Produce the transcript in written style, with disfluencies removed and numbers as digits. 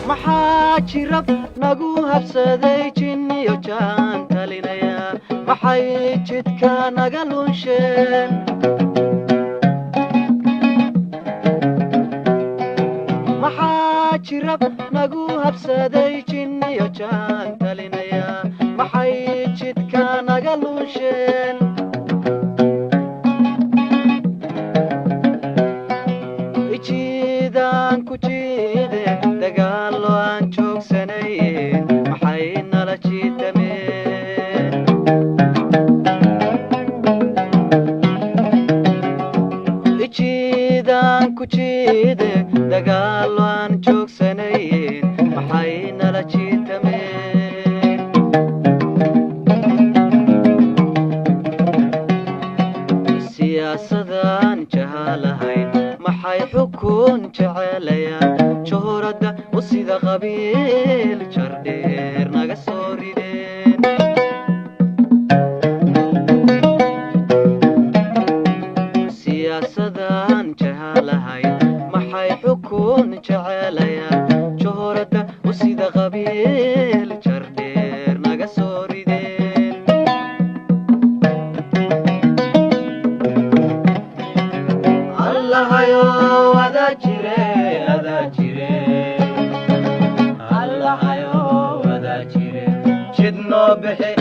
maxaa jirab nagu habsaday jinniyo jaan talinaya maxay jidka naga lunsheen maxaa jirab nagu habsaday jinniyo jaan talinaya maxay jidka naga lunsheen ijiidaan ku jiide dagaalo aan joogsanay maxay nala jiitameen ijiidaan ku jiide dagaalo aan joogsanay maxay nala jiitameen siyaasadaan jahalahayn maxay xukun jecelayaan shuhuradda u sida qabiil jardheer naga soo rideen siyaasadaan jahalahayn maxay xukun jecelayaan shuhuradda u sida qabiil jardheer naga soo rideen allahayo ada jire allahayo ada jire jidno bixi